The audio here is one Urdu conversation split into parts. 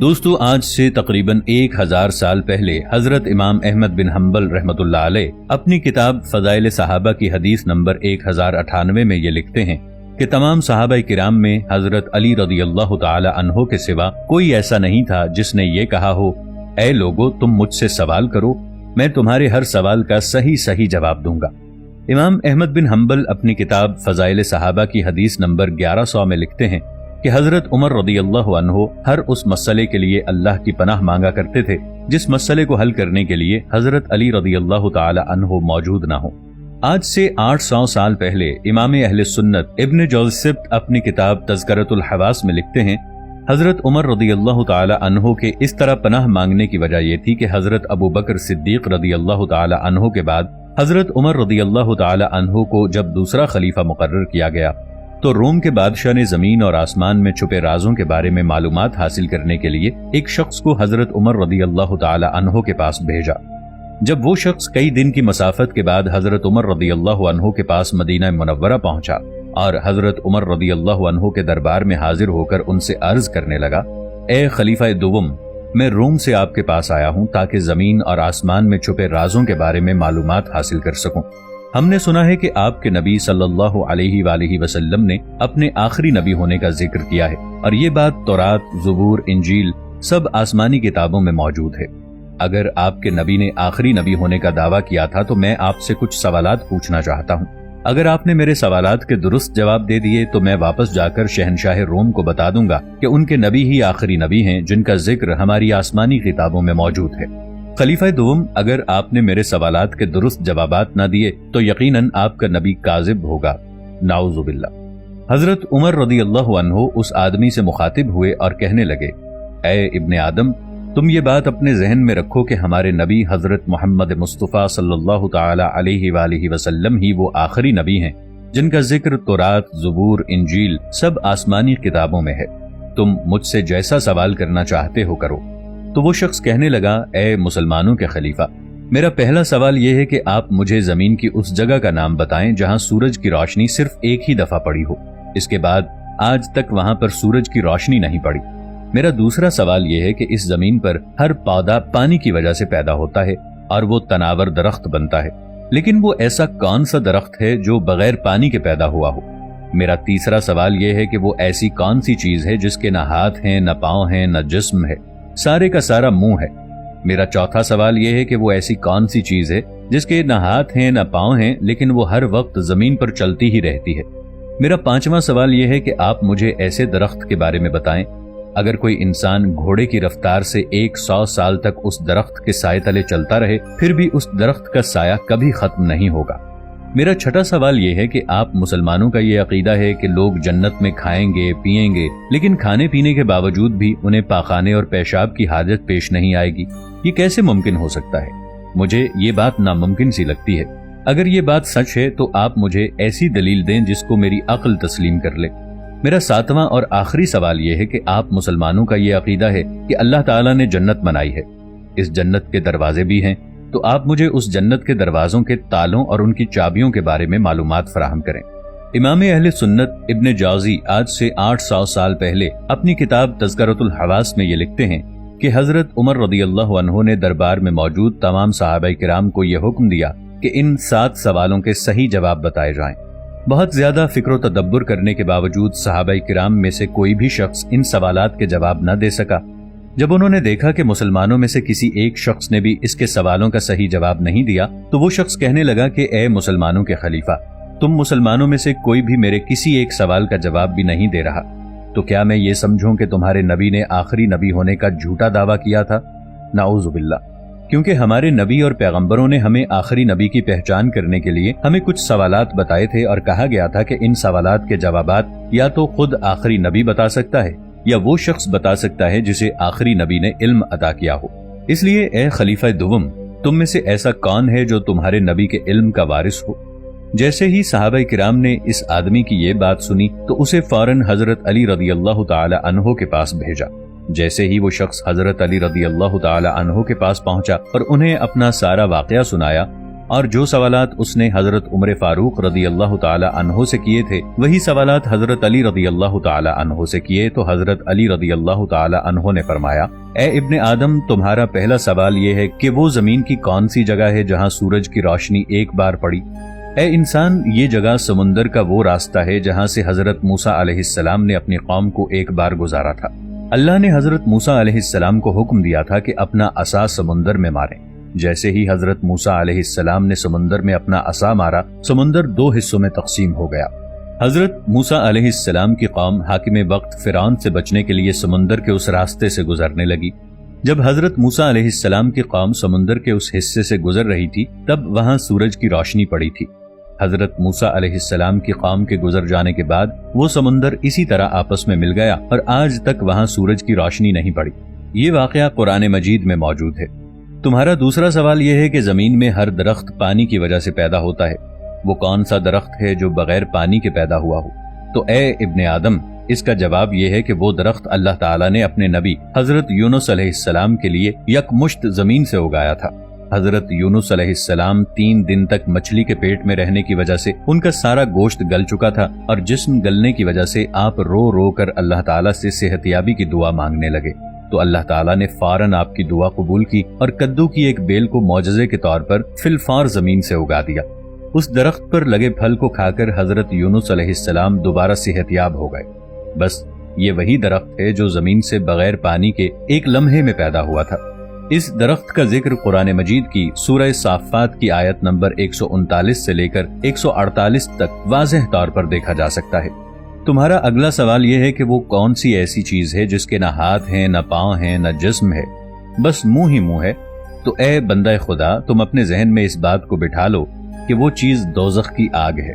دوستو، آج سے تقریباً 1000 سال پہلے حضرت امام احمد بن حنبل رحمۃ اللہ علیہ اپنی کتاب فضائل صحابہ کی حدیث نمبر 1098 میں یہ لکھتے ہیں کہ تمام صحابہ کرام میں حضرت علی رضی اللہ تعالی عنہ کے سوا کوئی ایسا نہیں تھا جس نے یہ کہا ہو، اے لوگو تم مجھ سے سوال کرو، میں تمہارے ہر سوال کا صحیح جواب دوں گا۔ امام احمد بن حنبل اپنی کتاب فضائل صحابہ کی حدیث نمبر 1100 میں لکھتے ہیں کہ حضرت عمر رضی اللہ عنہ ہر اس مسئلے کے لیے اللہ کی پناہ مانگا کرتے تھے جس مسئلے کو حل کرنے کے لیے حضرت علی رضی اللہ تعالی عنہ موجود نہ ہو۔ آج سے 800 سال پہلے امام اہل سنت ابن جوزسبت اپنی کتاب تذکرۃ الحواس میں لکھتے ہیں، حضرت عمر رضی اللہ تعالی عنہ کے اس طرح پناہ مانگنے کی وجہ یہ تھی کہ حضرت ابو بکر صدیق رضی اللہ تعالی عنہ کے بعد حضرت عمر رضی اللہ تعالی عنہ کو جب دوسرا خلیفہ مقرر کیا گیا تو روم کے بادشاہ نے زمین اور آسمان میں چھپے رازوں کے بارے میں معلومات حاصل کرنے کے لیے ایک شخص کو حضرت عمر رضی اللہ تعالی عنہ کے پاس بھیجا۔ جب وہ شخص کئی دن کی مسافت کے بعد حضرت عمر رضی اللہ عنہ کے پاس مدینہ منورہ پہنچا اور حضرت عمر رضی اللہ عنہ کے دربار میں حاضر ہو کر ان سے عرض کرنے لگا، اے خلیفہ دوم، میں روم سے آپ کے پاس آیا ہوں تاکہ زمین اور آسمان میں چھپے رازوں کے بارے میں معلومات حاصل کر سکوں۔ ہم نے سنا ہے کہ آپ کے نبی صلی اللہ علیہ وآلہ وسلم نے اپنے آخری نبی ہونے کا ذکر کیا ہے، اور یہ بات تورات، زبور، انجیل سب آسمانی کتابوں میں موجود ہے۔ اگر آپ کے نبی نے آخری نبی ہونے کا دعویٰ کیا تھا تو میں آپ سے کچھ سوالات پوچھنا چاہتا ہوں۔ اگر آپ نے میرے سوالات کے درست جواب دے دیے تو میں واپس جا کر شہنشاہ روم کو بتا دوں گا کہ ان کے نبی ہی آخری نبی ہیں جن کا ذکر ہماری آسمانی کتابوں میں موجود ہے۔ خلیفہ دوم، اگر آپ نے میرے سوالات کے درست جوابات نہ دیے تو یقیناً آپ کا نبی کاذب ہوگا، نعوذ باللہ۔ حضرت عمر رضی اللہ عنہ اس آدمی سے مخاطب ہوئے اور کہنے لگے، اے ابن آدم، تم یہ بات اپنے ذہن میں رکھو کہ ہمارے نبی حضرت محمد مصطفیٰ صلی اللہ تعالی علیہ وآلہ وسلم ہی وہ آخری نبی ہیں جن کا ذکر تورات، زبور، انجیل سب آسمانی کتابوں میں ہے۔ تم مجھ سے جیسا سوال کرنا چاہتے ہو کرو۔ تو وہ شخص کہنے لگا، اے مسلمانوں کے خلیفہ، میرا پہلا سوال یہ ہے کہ آپ مجھے زمین کی اس جگہ کا نام بتائیں جہاں سورج کی روشنی صرف ایک ہی دفعہ پڑی ہو، اس کے بعد آج تک وہاں پر سورج کی روشنی نہیں پڑی۔ میرا دوسرا سوال یہ ہے کہ اس زمین پر ہر پودا پانی کی وجہ سے پیدا ہوتا ہے اور وہ تناور درخت بنتا ہے، لیکن وہ ایسا کون سا درخت ہے جو بغیر پانی کے پیدا ہوا ہو؟ میرا تیسرا سوال یہ ہے کہ وہ ایسی کون سی چیز ہے جس کے نہ ہاتھ ہیں، نہ پاؤں ہیں، نہ جسم ہے، سارے کا سارا منہ ہے؟ میرا چوتھا سوال یہ ہے کہ وہ ایسی کون سی چیز ہے جس کے نہ ہاتھ ہیں نہ پاؤں ہیں لیکن وہ ہر وقت زمین پر چلتی ہی رہتی ہے؟ میرا پانچواں سوال یہ ہے کہ آپ مجھے ایسے درخت کے بارے میں بتائیں اگر کوئی انسان گھوڑے کی رفتار سے 100 سال تک اس درخت کے سائے تلے چلتا رہے پھر بھی اس درخت کا سایہ کبھی ختم نہیں ہوگا۔ میرا چھٹا سوال یہ ہے کہ آپ مسلمانوں کا یہ عقیدہ ہے کہ لوگ جنت میں کھائیں گے، پیئیں گے، لیکن کھانے پینے کے باوجود بھی انہیں پاخانے اور پیشاب کی حاجت پیش نہیں آئے گی، یہ کیسے ممکن ہو سکتا ہے؟ مجھے یہ بات ناممکن سی لگتی ہے۔ اگر یہ بات سچ ہے تو آپ مجھے ایسی دلیل دیں جس کو میری عقل تسلیم کر لے۔ میرا ساتواں اور آخری سوال یہ ہے کہ آپ مسلمانوں کا یہ عقیدہ ہے کہ اللہ تعالیٰ نے جنت بنائی ہے، اس جنت کے دروازے بھی ہیں، تو آپ مجھے اس جنت کے دروازوں کے تالوں اور ان کی چابیوں کے بارے میں معلومات فراہم کریں۔ امام اہل سنت ابن جوزی آج سے 800 سال پہلے اپنی کتاب تذکرۃ الحواس میں یہ لکھتے ہیں کہ حضرت عمر رضی اللہ عنہ نے دربار میں موجود تمام صحابہ کرام کو یہ حکم دیا کہ ان 7 سوالوں کے صحیح جواب بتائے جائیں۔ بہت زیادہ فکر و تدبر کرنے کے باوجود صحابہ کرام میں سے کوئی بھی شخص ان سوالات کے جواب نہ دے سکا۔ جب انہوں نے دیکھا کہ مسلمانوں میں سے کسی ایک شخص نے بھی اس کے سوالوں کا صحیح جواب نہیں دیا تو وہ شخص کہنے لگا کہ اے مسلمانوں کے خلیفہ، تم مسلمانوں میں سے کوئی بھی میرے کسی ایک سوال کا جواب بھی نہیں دے رہا، تو کیا میں یہ سمجھوں کہ تمہارے نبی نے آخری نبی ہونے کا جھوٹا دعویٰ کیا تھا؟ نعوذ باللہ۔ کیونکہ ہمارے نبی اور پیغمبروں نے ہمیں آخری نبی کی پہچان کرنے کے لیے ہمیں کچھ سوالات بتائے تھے اور کہا گیا تھا کہ ان سوالات کے جوابات یا تو خود آخری نبی بتا سکتا ہے یا وہ شخص بتا سکتا ہے جسے آخری نبی نے علم عطا کیا ہو۔ اس لیے اے خلیفہ دوم، تم میں سے ایسا کون ہے جو تمہارے نبی کے علم کا وارث ہو؟ جیسے ہی صحابہ کرام نے اس آدمی کی یہ بات سنی تو اسے فوراً حضرت علی رضی اللہ تعالی عنہ کے پاس بھیجا۔ جیسے ہی وہ شخص حضرت علی رضی اللہ تعالی عنہ کے پاس پہنچا اور انہیں اپنا سارا واقعہ سنایا اور جو سوالات اس نے حضرت عمر فاروق رضی اللہ تعالی عنہ سے کیے تھے وہی سوالات حضرت علی رضی اللہ تعالی عنہ سے کیے تو حضرت علی رضی اللہ تعالی عنہ نے فرمایا، اے ابن آدم، تمہارا پہلا سوال یہ ہے کہ وہ زمین کی کون سی جگہ ہے جہاں سورج کی روشنی ایک بار پڑی؟ اے انسان، یہ جگہ سمندر کا وہ راستہ ہے جہاں سے حضرت موسیٰ علیہ السلام نے اپنی قوم کو ایک بار گزارا تھا۔ اللہ نے حضرت موسیٰ علیہ السلام کو حکم دیا تھا کہ اپنا عصا سمندر میں ماریں۔ جیسے ہی حضرت موسیٰ علیہ السلام نے سمندر میں اپنا عصا مارا، سمندر دو حصوں میں تقسیم ہو گیا۔ حضرت موسیٰ علیہ السلام کی قوم حاکم وقت فرعون سے بچنے کے لیے سمندر کے اس راستے سے گزرنے لگی۔ جب حضرت موسیٰ علیہ السلام کی قوم سمندر کے اس حصے سے گزر رہی تھی تب وہاں سورج کی روشنی پڑی تھی۔ حضرت موسیٰ علیہ السلام کی قوم کے گزر جانے کے بعد وہ سمندر اسی طرح آپس میں مل گیا اور آج تک وہاں سورج کی روشنی نہیں پڑی۔ یہ واقعہ قرآن مجید میں موجود ہے۔ تمہارا دوسرا سوال یہ ہے کہ زمین میں ہر درخت پانی کی وجہ سے پیدا ہوتا ہے، وہ کون سا درخت ہے جو بغیر پانی کے پیدا ہوا ہو؟ تو اے ابن آدم، اس کا جواب یہ ہے کہ وہ درخت اللہ تعالیٰ نے اپنے نبی حضرت یونس علیہ السلام کے لیے یکمشت زمین سے اگایا تھا۔ حضرت یونس علیہ السلام 3 دن تک مچھلی کے پیٹ میں رہنے کی وجہ سے ان کا سارا گوشت گل چکا تھا اور جسم گلنے کی وجہ سے آپ رو رو کر اللہ تعالیٰ سے صحت یابی کی دعا مانگنے لگے، تو اللہ تعالیٰ نے فوراً آپ کی دعا قبول کی اور کدو کی ایک بیل کو معجزے کے طور پر فی الفور زمین سے اگا دیا۔ اس درخت پر لگے پھل کو کھا کر حضرت یونس علیہ السلام دوبارہ صحت یاب ہو گئے۔ بس یہ وہی درخت ہے جو زمین سے بغیر پانی کے ایک لمحے میں پیدا ہوا تھا۔ اس درخت کا ذکر قرآن مجید کی سورہ صافات کی آیت نمبر 139 سے لے کر 148 تک واضح طور پر دیکھا جا سکتا ہے۔ تمہارا اگلا سوال یہ ہے کہ وہ کون سی ایسی چیز ہے جس کے نہ ہاتھ ہیں، نہ پاؤں ہیں، نہ جسم ہے، بس منہ ہی منہ ہے؟ تو اے بندہ خدا، تم اپنے ذہن میں اس بات کو بٹھا لو کہ وہ چیز دوزخ کی آگ ہے۔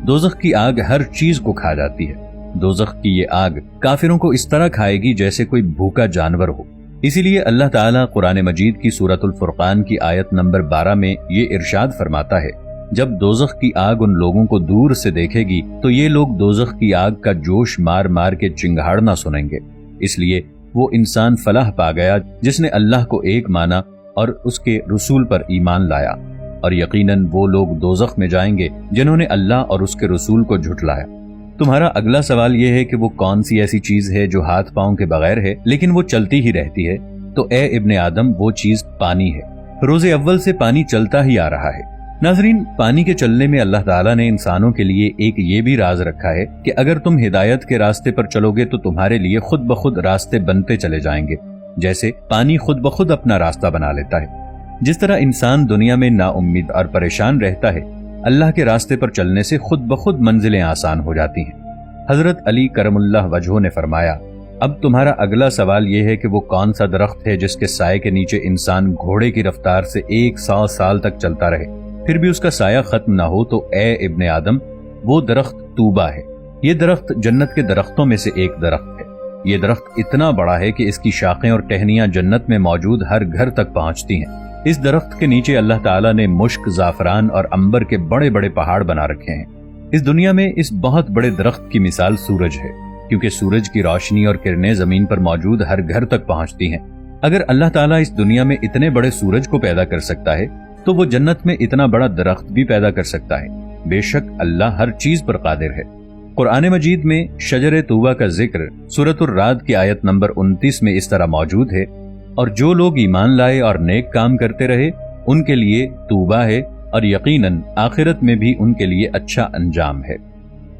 دوزخ کی آگ ہر چیز کو کھا جاتی ہے۔ دوزخ کی یہ آگ کافروں کو اس طرح کھائے گی جیسے کوئی بھوکا جانور ہو۔ اسی لیے اللہ تعالیٰ قرآن مجید کی سورۃ الفرقان کی آیت نمبر 12 میں یہ ارشاد فرماتا ہے، جب دوزخ کی آگ ان لوگوں کو دور سے دیکھے گی تو یہ لوگ دوزخ کی آگ کا جوش مار مار کے چنگھاڑنا سنیں گے۔ اس لیے وہ انسان فلاح پا گیا جس نے اللہ کو ایک مانا اور اس کے رسول پر ایمان لایا، اور یقیناً وہ لوگ دوزخ میں جائیں گے جنہوں نے اللہ اور اس کے رسول کو جھٹلایا۔ تمہارا اگلا سوال یہ ہے کہ وہ کون سی ایسی چیز ہے جو ہاتھ پاؤں کے بغیر ہے لیکن وہ چلتی ہی رہتی ہے؟ تو اے ابن آدم، وہ چیز پانی ہے۔ روز اول سے پانی چلتا ہی آ رہا ہے۔ ناظرین، پانی کے چلنے میں اللہ تعالیٰ نے انسانوں کے لیے ایک یہ بھی راز رکھا ہے کہ اگر تم ہدایت کے راستے پر چلو گے تو تمہارے لیے خود بخود راستے بنتے چلے جائیں گے، جیسے پانی خود بخود اپنا راستہ بنا لیتا ہے۔ جس طرح انسان دنیا میں نا امید اور پریشان رہتا ہے، اللہ کے راستے پر چلنے سے خود بخود منزلیں آسان ہو جاتی ہیں۔ حضرت علی کرم اللہ وجہہ نے فرمایا، اب تمہارا اگلا سوال یہ ہے کہ وہ کون سا درخت ہے جس کے سائے کے نیچے انسان گھوڑے کی رفتار سے 100 سال تک چلتا رہے پھر بھی اس کا سایہ ختم نہ ہو؟ تو اے ابن آدم، وہ درخت طوبہ ہے۔ یہ درخت جنت کے درختوں میں سے ایک درخت ہے۔ یہ درخت اتنا بڑا ہے کہ اس کی شاخیں اور ٹہنیاں جنت میں موجود ہر گھر تک پہنچتی ہیں۔ اس درخت کے نیچے اللہ تعالیٰ نے مشک، زعفران اور عنبر کے بڑے بڑے پہاڑ بنا رکھے ہیں۔ اس دنیا میں اس بہت بڑے درخت کی مثال سورج ہے، کیونکہ سورج کی روشنی اور کرنیں زمین پر موجود ہر گھر تک پہنچتی ہیں۔ اگر اللہ تعالیٰ اس دنیا میں اتنے بڑے سورج کو پیدا کر سکتا ہے تو وہ جنت میں اتنا بڑا درخت بھی پیدا کر سکتا ہے۔ بے شک اللہ ہر چیز پر قادر ہے۔ قرآن مجید میں شجر طوبہ کا ذکر سورۃ الرعد کی آیت نمبر 29 میں اس طرح موجود ہے، اور جو لوگ ایمان لائے اور نیک کام کرتے رہے ان کے لیے طوبہ ہے، اور یقیناً آخرت میں بھی ان کے لیے اچھا انجام ہے۔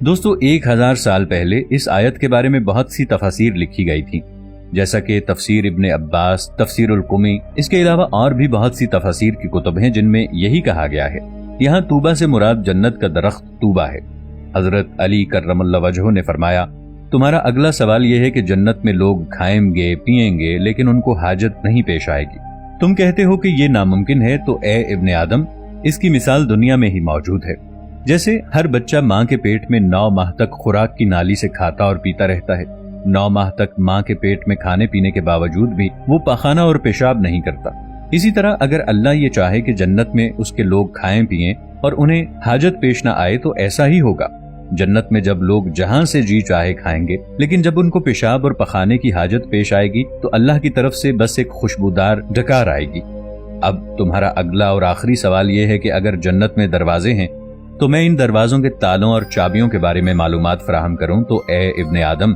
دوستو، 1000 سال پہلے اس آیت کے بارے میں بہت سی تفاسیر لکھی گئی تھی، جیسا کہ تفسیر ابن عباس، تفسیر القمی، اس کے علاوہ اور بھی بہت سی تفاسیر کی کتب ہیں جن میں یہی کہا گیا ہے۔ یہاں طوبہ سے مراد جنت کا درخت طوبہ ہے۔ حضرت علی کرم اللہ وجہہ نے فرمایا، تمہارا اگلا سوال یہ ہے کہ جنت میں لوگ کھائیں گے، پیئیں گے، لیکن ان کو حاجت نہیں پیش آئے گی۔ تم کہتے ہو کہ یہ ناممکن ہے، تو اے ابن آدم، اس کی مثال دنیا میں ہی موجود ہے۔ جیسے ہر بچہ ماں کے پیٹ میں 9 ماہ تک خوراک کی نالی سے کھاتا اور پیتا رہتا ہے، 9 ماہ تک ماں کے پیٹ میں کھانے پینے کے باوجود بھی وہ پاخانہ اور پیشاب نہیں کرتا۔ اسی طرح اگر اللہ یہ چاہے کہ جنت میں اس کے لوگ کھائیں پیئیں اور انہیں حاجت پیش نہ آئے تو ایسا ہی ہوگا۔ جنت میں جب لوگ جہاں سے جی چاہے کھائیں گے، لیکن جب ان کو پیشاب اور پخانے کی حاجت پیش آئے گی تو اللہ کی طرف سے بس ایک خوشبودار ڈکار آئے گی۔ اب تمہارا اگلا اور آخری سوال یہ ہے کہ اگر جنت میں دروازے ہیں تو میں ان دروازوں کے تالوں اور چابیوں کے بارے میں معلومات فراہم کروں تو اے ابن آدم،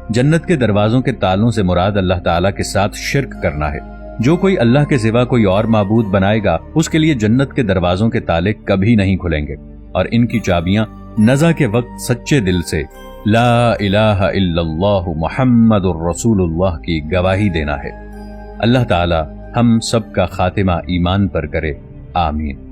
جنت کے دروازوں کے تالوں سے مراد اللہ تعالیٰ کے ساتھ شرک کرنا ہے۔ جو کوئی اللہ کے سوا کوئی اور معبود بنائے گا اس کے لیے جنت کے دروازوں کے تالے کبھی نہیں کھلیں گے، اور ان کی چابیاں نزع کے وقت سچے دل سے لا الہ الا اللہ محمد الرسول اللہ کی گواہی دینا ہے۔ اللہ تعالی ہم سب کا خاتمہ ایمان پر کرے، آمین۔